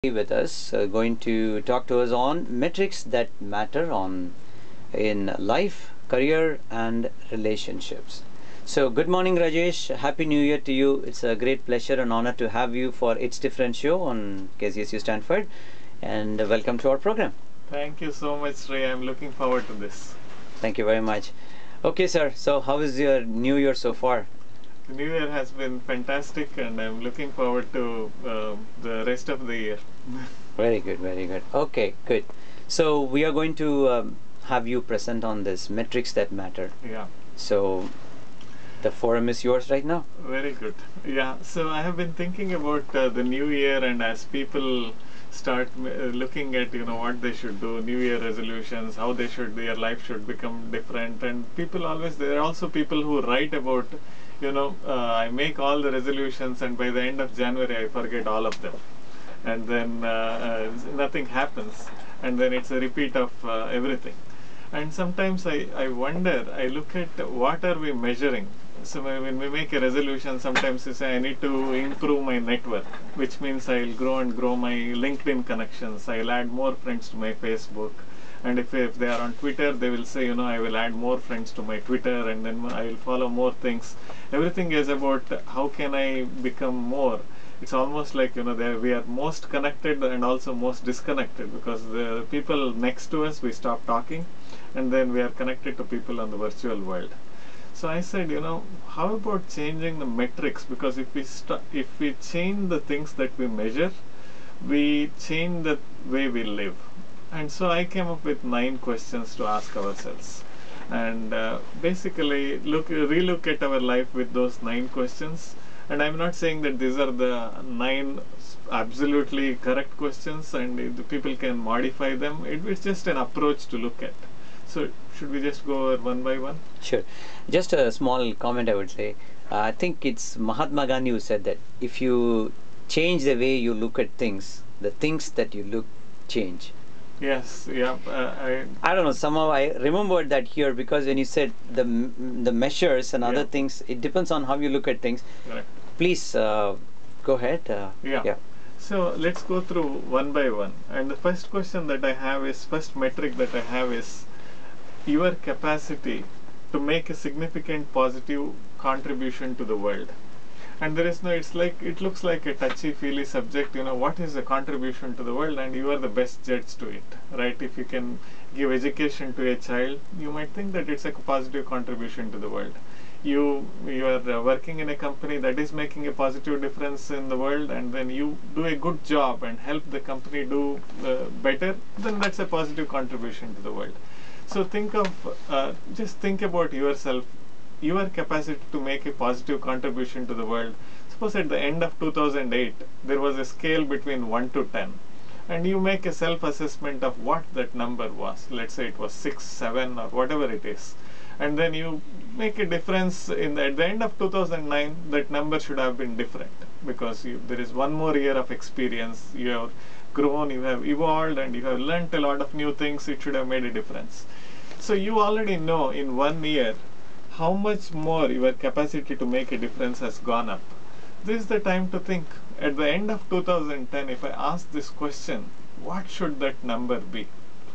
with us, going to talk to us on metrics that matter on in life, career, and relationships. So, good morning, Rajesh. Happy New Year to you. It's a great pleasure and honor to have you for It's Different show on KZSU Stanford, and welcome to our program. Thank you so much, Ray. I'm looking forward to this. Thank you very much. Okay, sir. So, how is your New Year so far? The new year has been fantastic, and I'm looking forward to the rest of the year. Very good, very good. Okay, good. So, we are going to have you present on this metrics that matter. Yeah. So, the forum is yours right now. Very good. Yeah. So I have been thinking about the new year, and as people start looking at what they should do, New Year resolutions, how their life should become different, and people always there are also people who write about I make all the resolutions, and by the end of January I forget all of them, and then nothing happens, and then it's a repeat of everything. And sometimes I wonder, I look at what are we measuring. So when we make a resolution, sometimes we say I need to improve my network, which means I'll grow my LinkedIn connections, I'll add more friends to my Facebook, and if they are on Twitter, they will say I will add more friends to my Twitter, and then I will follow more things. Everything is about how can I become more. It's almost like we are most connected and also most disconnected, because the people next to us we stop talking, and then we are connected to people on the virtual world. So I said, how about changing the metrics? Because if we change the things that we measure, we change the way we live. And so I came up with 9 questions to ask ourselves, and basically relook at our life with those 9 questions. And I'm not saying that these are the 9 absolutely correct questions, and the people can modify them. It's just an approach to look at. So should we just go over one by one? Sure. Just a small comment I would say. I think it's Mahatma Gandhi who said that if you change the way you look at things, the things that you look change. Yes, yeah. I don't know, somehow I remembered that here, because when you said the measures and other things, it depends on how you look at things. Correct. Please go ahead. Yeah. So let's go through one by one. And the first metric that I have is your capacity to make a significant positive contribution to the world. And there is it looks like a touchy-feely subject, what is the contribution to the world, and you are the best judge to it, right? If you can give education to a child, you might think that it's a positive contribution to the world. You are working in a company that is making a positive difference in the world, and then you do a good job and help the company do better, then that's a positive contribution to the world. So just think about yourself, your capacity to make a positive contribution to the world. Suppose at the end of 2008, there was a scale between 1 to 10, and you make a self-assessment of what that number was. Let's say it was 6, 7, or whatever it is. And then you make a difference at the end of 2009, that number should have been different, because there is one more year of experience, you have grown, you have evolved, and you have learnt a lot of new things. It should have made a difference. So you already know in 1 year how much more your capacity to make a difference has gone up. This is the time to think. At the end of 2010, if I ask this question, what should that number be?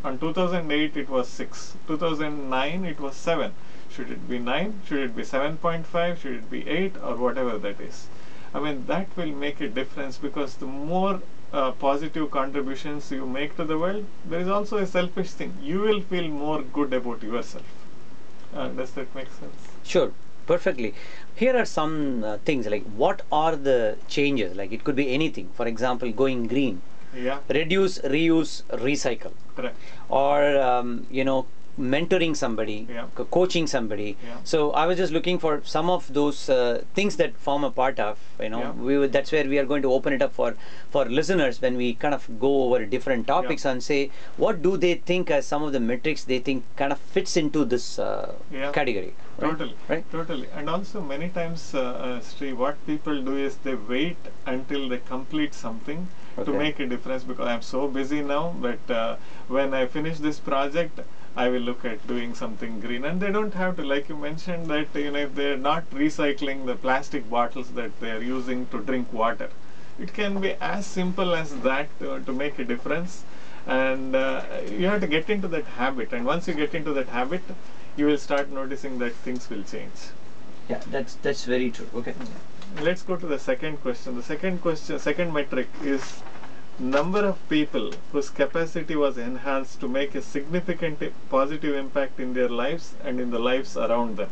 On 2008 it was 6, 2009 it was 7. Should it be 9? Should it be 7.5? Should it be 8? Or whatever that is. I mean, that will make a difference, because the more positive contributions you make to the world, there is also a selfish thing. You will feel more good about yourself. Does that make sense? Sure, perfectly. Here are some things, like what are the changes? Like it could be anything. For example, going green. Yeah. Reduce, reuse, recycle. Correct. Or mentoring somebody, coaching somebody. Yeah. So I was just looking for some of those things that form a part of, that's where we are going to open it up for listeners, when we kind of go over different topics and say, what do they think as some of the metrics they think kind of fits into this category. Right? Totally. Right? Totally. And also many times, Sri, what people do is they wait until they complete something to make a difference, because I'm so busy now, but when I finish this project, I will look at doing something green. And they don't have to, like you mentioned, that if they're not recycling the plastic bottles that they're using to drink water, It can be as simple as that to make a difference, and you have to get into that habit, and once you get into that habit, you will start noticing that things will change. Yeah, that's very true. Okay. Let's go to the second question. Second metric is number of people whose capacity was enhanced to make a significant positive impact in their lives and in the lives around them.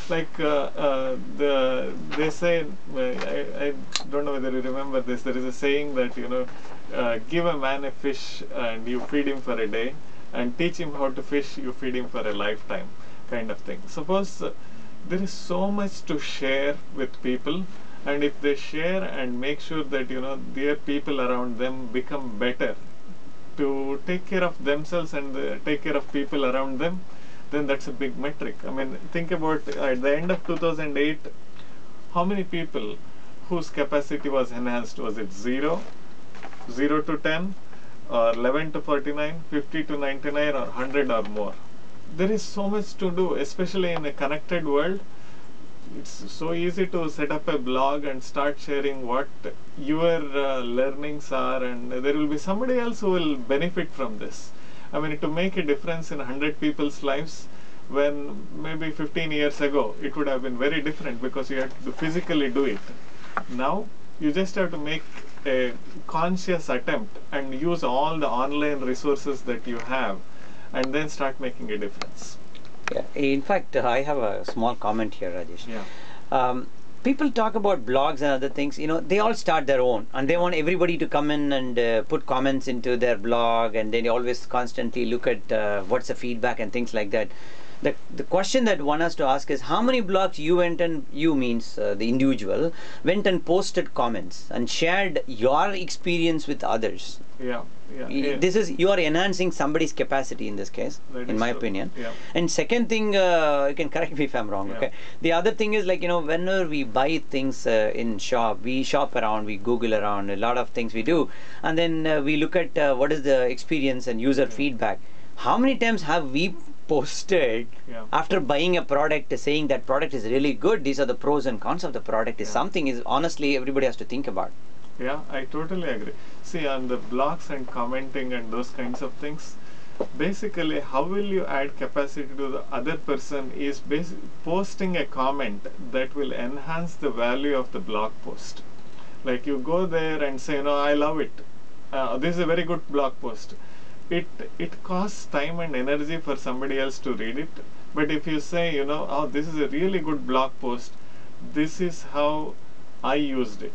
Like they say, I don't know whether you remember this, there is a saying that, give a man a fish and you feed him for a day, and teach him how to fish, you feed him for a lifetime, kind of thing. Suppose there is so much to share with people, and if they share and make sure that their people around them become better to take care of themselves and take care of people around them, then that's a big metric. I mean, think about at the end of 2008, how many people whose capacity was enhanced? Was it 0, 0 to 10, or 11 to 49, 50 to 99, or 100 or more? There is so much to do, especially in a connected world. It's so easy to set up a blog and start sharing what your learnings are, and there will be somebody else who will benefit from this. I mean, to make a difference in 100 people's lives, when maybe 15 years ago it would have been very different because you had to physically do it. Now you just have to make a conscious attempt and use all the online resources that you have, and then start making a difference. Yeah. In fact, I have a small comment here, Rajesh. Yeah. People talk about blogs and other things, they all start their own, and they want everybody to come in and put comments into their blog, and they always constantly look at what's the feedback and things like that. The question that one has to ask is, how many blogs you went and, you means the individual, went and posted comments and shared your experience with others? Yeah. This is, you are enhancing somebody's capacity in this case, in my opinion. Yeah. And second thing, you can correct me if I'm wrong. Yeah. Okay. The other thing is, like, whenever we buy things in shop, we shop around, we Google around, a lot of things we do, and then we look at what is the experience and user feedback. How many times have we posted after buying a product saying that product is really good, these are the pros and cons of the product? Is something is honestly everybody has to think about. Yeah, I totally agree. See, on the blogs and commenting and those kinds of things, basically how will you add capacity to the other person is posting a comment that will enhance the value of the blog post. Like, you go there and say, I love it, this is a very good blog post. It costs time and energy for somebody else to read it, but if you say, oh, this is a really good blog post, this is how I used it,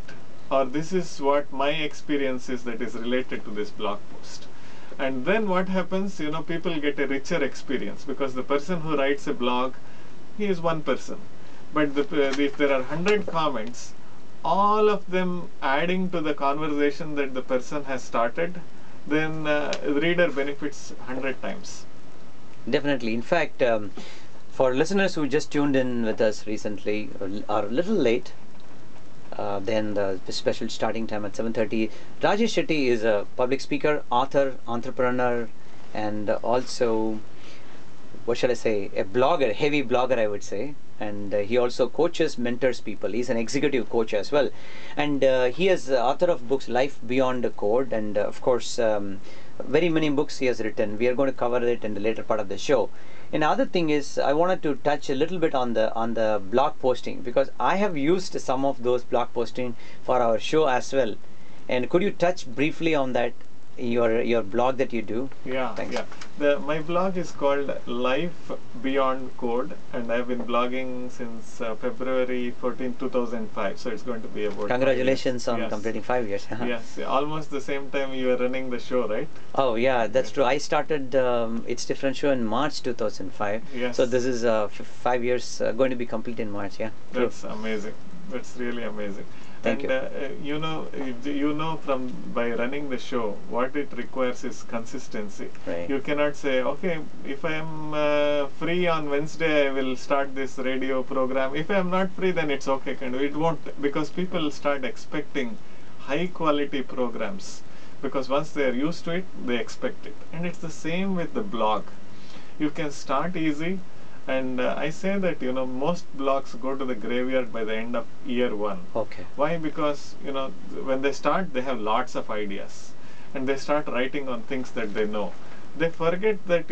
or this is what my experience is that is related to this blog post. And then what happens, people get a richer experience, because the person who writes a blog, he is one person. But if there are 100 comments, all of them adding to the conversation that the person has started, then the reader benefits 100 times. Definitely. In fact, for listeners who just tuned in with us recently, or a little late, then the special starting time at 7:30. Rajesh Setty is a public speaker, author, entrepreneur, and also, what shall I say, a blogger, heavy blogger, I would say. And he also coaches, mentors people. He's an executive coach as well. And he is the author of books Life Beyond the Code, and of course, very many books he has written. We are going to cover it in the later part of the show. And other thing is, I wanted to touch a little bit on the blog posting, because I have used some of those blog posting for our show as well. And could you touch briefly on that, your blog that you do? Yeah. Thanks. Yeah. My blog is called Life Beyond Code, and I've been blogging since February 14, 2005. So it's going to be about. Congratulations on yes. completing 5 years. Yes, almost the same time you were running the show, right? Oh yeah, that's true. I started It's Different show in March 2005. Yes. So this is 5 years going to be complete in March. Yeah. True. That's amazing. That's really amazing. Thank and you know from by running the show, what it requires is consistency. Right. You cannot say, okay, if I am free on Wednesday, I will start this radio program. If I am not free, then it's okay. It won't, because people start expecting high quality programs, because once they are used to it, they expect it. And it's the same with the blog. You can start easy, And I say that most blocks go to the graveyard by the end of year one. Okay. Why? Because when they start, they have lots of ideas, and they start writing on things that they know. They forget that